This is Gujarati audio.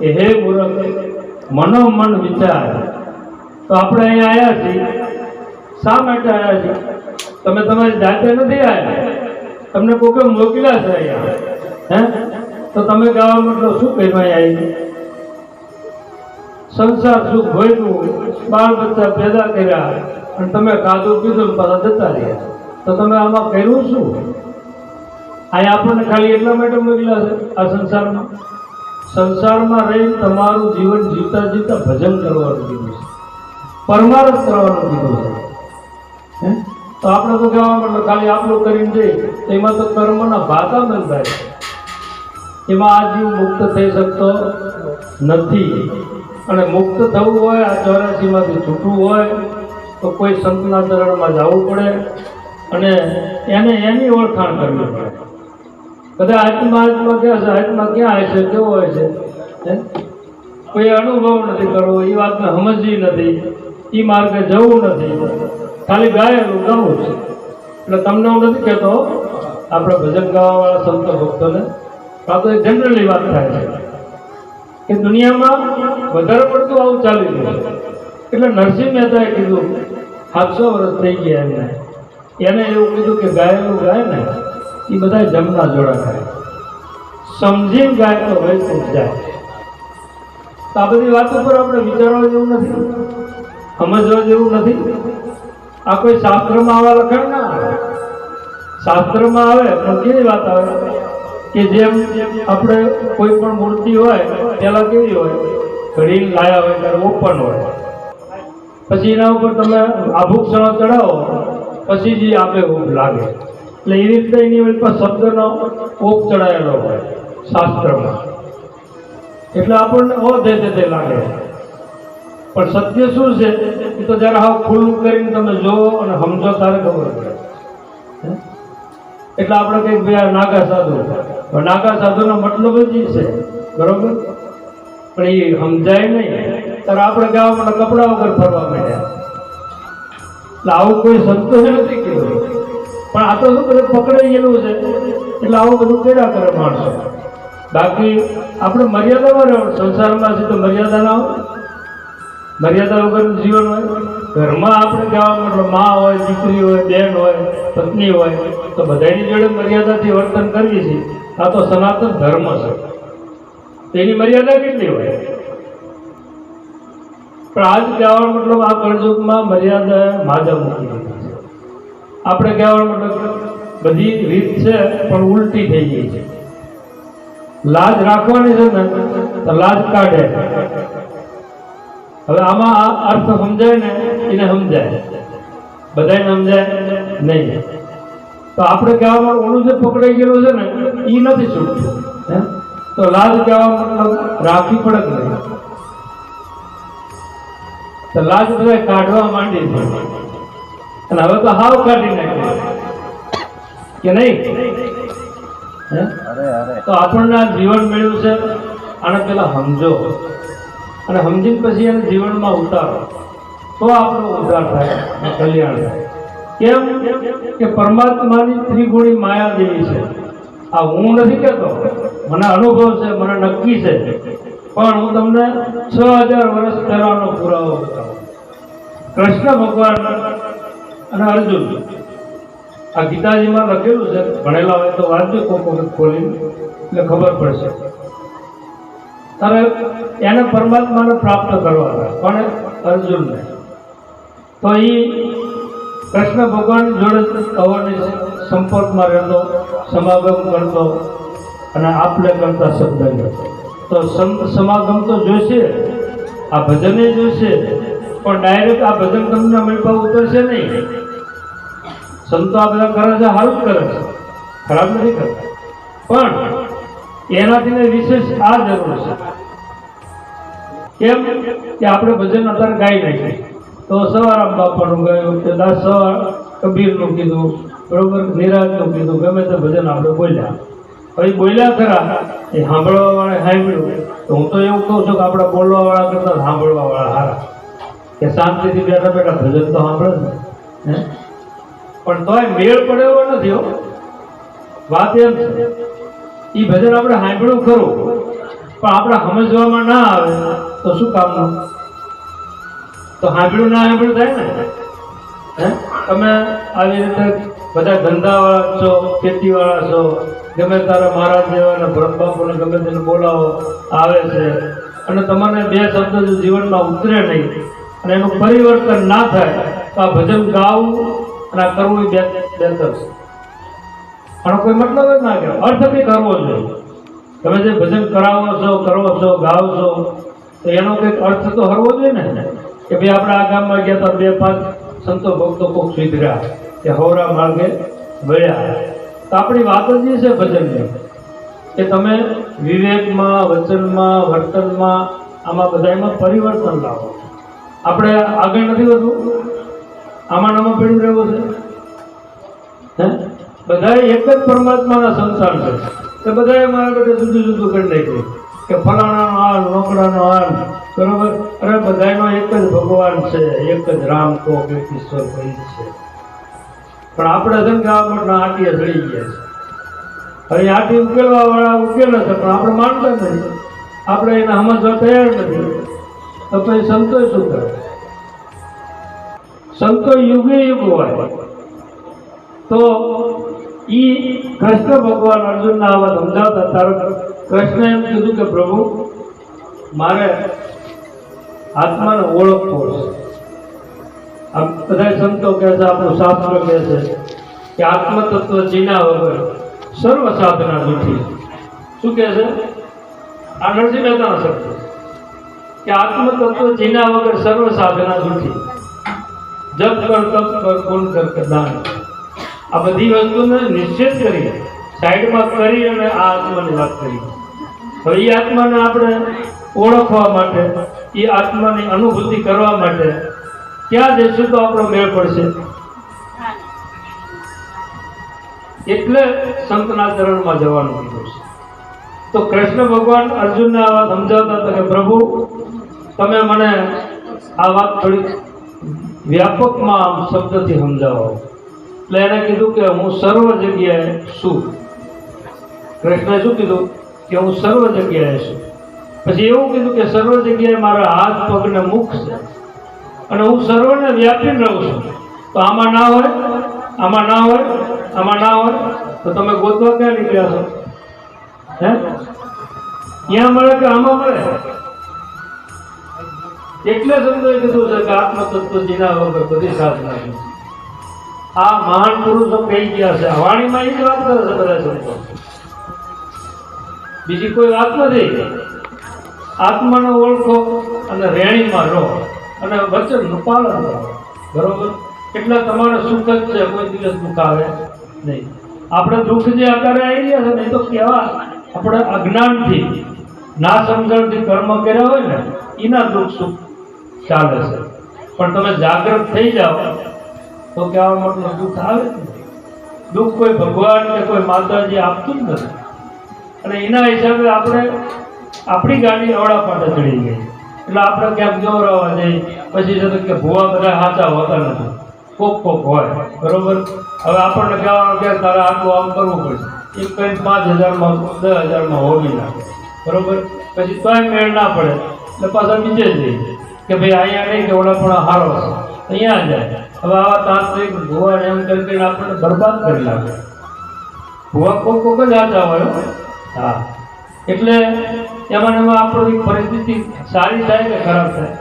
કે હે મૂર્ખ મનોમન વિચાર. તો આપણે અહીંયા આવ્યા છીએ, શા માટે આવ્યા છીએ? તમે તમારી જાતે નથી આવ્યા, તમને કોઈ મોકલ્યા છે અહીંયા. હે તો તમે ગાવા મતલબ શું કહેવાય? આવી સંસાર સુખ ભોગવ્યું, બાળ બચ્ચા પેદા કર્યા અને તમે ખાધું પીધું પાછા જતા રહ્યા, તો તમે આમાં કર્યું શું? અહીંયા આપણને ખાલી એટલા માટે મોકલ્યા છે આ સંસારમાં. સંસારમાં રહી તમારું જીવન જીવતા જીવતા ભજન કરવાનું કીધું છે, પરમાર્થ કરવાનું કીધું છે. તો આપણે તો કહેવા મતલબ ખાલી આપણું કરીને જઈએ તો એમાં તો કર્મના ભાગા બંધાય, એમાં આ જીવ મુક્ત થઈ શકતો નથી. અને મુક્ત થવું હોય, આ 84માંથી છૂટવું હોય તો કોઈ સંતના ચરણમાં જવું પડે અને એને એની ઓળખાણ કરવી પડે. બધા આત્મા ક્યાં છે? આત્મા ક્યાં હોય છે? કેવો હોય છે? કોઈ અનુભવ નથી કરવો, એ વાતને સમજવી નથી, એ માર્ગે જવું નથી, ખાલી ગાયેલું ગાવું છે. એટલે તમને હું નથી કહેતો આપણે ભજન ગાવાવાળા સંતો ભક્તોને, આ તો જનરલી વાત થાય છે કે દુનિયામાં વધારે પડતું આવું ચાલી રહ્યું છે. એટલે નરસિંહ મહેતાએ કીધું 700 વર્ષ થઈ ગયા એમને, એને એવું કીધું કે ગાયેલું ગાય ને એ બધા જમના જોડા ખાય, સમજીને ગાય તો વૈકુંઠ જાય. તો આ બધી વાતો પર આપણે વિચારવા જેવું નથી, સમજવા જેવું નથી. આ કોઈ શાસ્ત્રમાં આવા લખાણ ના આવે. શાસ્ત્રમાં આવે પણ કેવી વાત આવે કે જેમ આપણે કોઈ પણ મૂર્તિ હોય પેલા કેવી હોય, ઘડી લાયા હોય ત્યારે ઓપન હોય, પછી એના ઉપર તમે આભૂષણો ચડાવો પછી જે આપે ઊભ લાગે. એટલે એવી રીતે એની ઉપર શબ્દનો ઓપ ચડાયેલો હોય શાસ્ત્રમાં, એટલે આપણને તે લાગે. પણ સત્ય શું છે એ તો જરા હાવ ખુલ્લું કરીને તમે જોવો અને સમજો તારે ખબર પડે. એટલે આપણે કંઈક ભાઈ નાગા સાધુ, નાગા સાધુનો મતલબ જ છે, બરોબર? પણ એ સમજાય નહીં ત્યારે આપણે ગાવા માટે કપડા વગર ફરવા માંડ્યા. એટલે આવું કોઈ સંતોષ નથી કીધું, પણ આ તો શું બધું પકડાઈ ગયેલું છે એટલે આવું બધું કર્યા કરે માણસો. બાકી આપણે મર્યાદામાં રહેવું. સંસારમાં છે તો મર્યાદા ના હોય, મર્યાદા વગરનું જીવન હોય. ઘરમાં આપણે કહેવા મતલબ મા હોય, દીકરી હોય, બેન હોય, પત્ની હોય તો બધાની જોડે મર્યાદાથી વર્તન કરવી છે. આ તો સનાતન ધર્મ છે, તેની મર્યાદા કેટલી હોય? પણ આજ કહેવાનો મતલબ આ કળયુગમાં મર્યાદા માજા મૂકી દીધી છે. આપણે કહેવાનો મતલબ બધી રીત છે પણ ઉલટી થઈ ગઈ છે. લાજ રાખવાની છે ને તો લાજ કાઢે. હવે આમાં આ અર્થ સમજાય ને એને સમજાય, બધાને સમજાય નહીં. તો આપણે કહેવામાં ઓલું જે પકડાઈ ગયેલું છે ને એ નથી છૂટતું. તો લાજ કહેવા મતલબ રાખવી પડે કે નહીં? તો લાજ બધા કાઢવા માંડી છે અને હવે તો હાવ કાઢી નાખે કે નહીં? તો આપણને આ જીવન મળ્યું છે, આને પેલા સમજો અને સમજીને પછી એને જીવનમાં ઉતારો તો આપણો ઉદ્ધાર થાય, કલ્યાણ થાય. કેમ કે પરમાત્માની ત્રિગુણી માયા જેવી છે. આ હું નથી કહેતો, મને અનુભવ છે, મને નક્કી છે, પણ હું તમને 6000 વર્ષ પહેલાનો પુરાવો બતાવું. કૃષ્ણ ભગવાન અને અર્જુન, આ ગીતાજીમાં લખેલું છે, ભણેલા હોય તો વાંચજો કોક વખત ખોલીને એટલે ખબર પડશે. તારે એને પરમાત્માને પ્રાપ્ત કરવાના, પણ અર્જુનને તો એ કૃષ્ણ ભગવાનની જોડે અવરની સંપર્કમાં રહેતો, સમાગમ કરતો અને આપલે કરતા શબ્દ કરતો. તો સમાગમ તો જોશે, આ ભજને જોશે, પણ ડાયરેક્ટ આ ભજન તમને મળવા ઉતરશે નહીં. સંતો આ બધા કરે છે, સારું કરે છે, ખરાબ નથી કરતા, પણ એનાથી વિશેષ આ જરૂર છે. કેમ કે આપણે ભજન અત્યારે ગાઈ નાખીએ તો સવારામ બાપાનું ગાયું, કે દાસ સવાર કબીરનું કીધું, બરોબર, નિરાજનું કીધું, ગમે તે ભજન આપણે બોલ્યા. હવે બોલ્યા ખરા, એ સાંભળવા વાળા સાંભળ્યું. તો હું તો એવું કહું છું કે આપણે બોલવા વાળા કરતા સાંભળવા વાળા સારા, કે શાંતિથી બેઠા બેઠા ભજન તો સાંભળે ને. પણ તોય મેળ પડે એવો નથી. વાત એમ છે, એ ભજન આપણે સાંભળ્યું ખરું, પણ આપણે સમજવામાં ના આવે તો શું કામનું? તો સાંભળ્યું ના સાંભળ્યું થાય ને. તમે આવી રીતે બધા ધંધાવાળા છો, ખેતીવાળા છો, ગમે તારા મહારાજ જેવાને ભરત બાપુને ગમે તેને બોલાવો આવે છે, અને તમને બે શબ્દ જો જીવનમાં ઉતરે નહીં અને એનું પરિવર્તન ના થાય તો આ ભજન ગાવું અને આ કરવું એ બેતર છે. આનો કોઈ મતલબ જ ના કહેવાય. અર્થ બી કરવો જોઈએ. તમે જે ભજન કરાવો છો, કરો છો, ગાવ છો, તો એનો કંઈક અર્થ તો હરવો જોઈએ ને, કે ભાઈ આપણે આ ગામમાં ગયા હતા, 2-5 સંતો ભક્તો કોક સુધર્યા કે હવરા માર્ગે વળ્યા. તો આપણી વાત જ એ છે ભજનની, કે તમે વિવેકમાં, વચનમાં, વર્તનમાં, આમાં બધામાં પરિવર્તન લાવો. આપણે આગળ નથી વધવું, આમાં નામાં પડી રહેવું છે. બધા એક જ પરમાત્માના સંતાન છે. તો બધાએ મારા બેટા જુદું જુદું કરી નાખ્યું કે ફલાણાનો હાલ, નોકરાનો હાલ, બરોબર. અરે બધાનો એક જ ભગવાન છે, એક જ રામ કો એક ઈશ્વર કોઈ છે. પણ આપણે છે ને ગાવા માટે આટીએ ચડી ગયા છે. હવે આટી ઉકેલવા વાળા ઉકેલે છે, પણ આપણે માનતા નથી, આપણે એને સમજવા તૈયાર નથી. તો પછી સંતો શું કરે? સંતો યુગે યુગ હોય. તો ઈ કૃષ્ણ ભગવાન અર્જુનના આવા સમજાવતા, તારો કૃષ્ણ એમ કીધું કે પ્રભુ મારે આત્માને ઓળખવો છે. આ બધા સંતો કહે છે, આપણું શાસ્ત્ર કહે છે કે આત્મતત્વ જીના વગર સર્વ સાધના જૂઠી. શું કહે છે? આ નરસિંહ મહેતાનો શબ્દ કે આત્મતત્વ જીના વગર સર્વ સાધના જૂઠી. જપ કર, તપ કર, પૂર્ણ કર કે દાન. આ બધી વસ્તુને નિશ્ચિત કરી સાઈડમાં કરી અને આ આત્માની વાત કરી. હવે એ આત્માને આપણે ઓળખવા માટે, એ આત્માની અનુભૂતિ કરવા માટે ક્યાં જઈશું તો આપણો મેળ પડશે. એટલે સંતના ચરણમાં જવાનું કીધું છે. તો કૃષ્ણ ભગવાન અર્જુનને આ વાત સમજાવતા હતા કે પ્રભુ તમે મને આ વાત થોડીક વ્યાપકમાં આમ શબ્દથી સમજાવો. એટલે એને કીધું કે હું સર્વ જગ્યાએ છું. કૃષ્ણએ શું કીધું? કે હું સર્વ જગ્યાએ છું. પછી એવું કીધું કે સર્વ જગ્યાએ મારા હાથ, પગ ને મુખ છે, અને હું સર્વને વ્યાપી રહું છું. તો આમાં ના હોય, આમાં ના હોય, આમાં ના હોય તો તમે ગોતવા ક્યાં નીકળ્યા છો? ત્યાં મળે કે આમાં મળે? એટલે સંતોએ કીધું છે કે આત્મતત્વ જીના વગર બધી સાધના છે. આ મહાન પુરુષો કહી ગયા છે. વાણીમાં એ જ વાત કરે છે બધા સંતો, બીજી કોઈ વાત નથી. આત્માને ઓળખો અને રેણીમાં રહો અને વચનનું પાલન કરો, બરોબર. એટલે તમારે સુખ જ છે, કોઈ દિવસ દુઃખ આવે નહીં. આપણે દુઃખ જે આકારે આવી રહ્યા છે ને, એ તો કેવા આપણે અજ્ઞાનથી, ના સમજણથી કર્મ કર્યા હોય ને, એના દુઃખ સુખ ચાલે છે. પણ તમે જાગૃત થઈ જાઓ તો કહેવા મતલબ દુઃખ આવે જ નહીં. દુઃખ કોઈ ભગવાન કે કોઈ માતાજી આપતું જ નથી. અને એના હિસાબે આપણે આપણી ગાડી અવળા પાટે ચડી ગઈ. એટલે આપણે ક્યાંક જોવરાવા જઈએ, પછી છે કે ભૂવા બધા સાચા હોતા નથી, કોક કોક હોય, બરોબર. હવે આપણને કહેવાનું કે તારે આટલું આમ કરવું પડશે, એ કંઈ 5,000માં 10,000માં હોવી નાખે, બરોબર. પછી તોય મેળ ના પડે એટલે પાછા બીજે જઈએ કે ભાઈ અહીંયા નહીં કે ઓલા પણ સારો છે, અહીંયા જાય. હવે આવા તાંત્રિક ભૂવાને એમ કરીને આપણને બરબાદ કરી નાખે. ભૂવા કોક કોક જ સાચા હોય. હા, એટલે એમાં આપણી પરિસ્થિતિ સારી થાય કે ખરાબ થાય?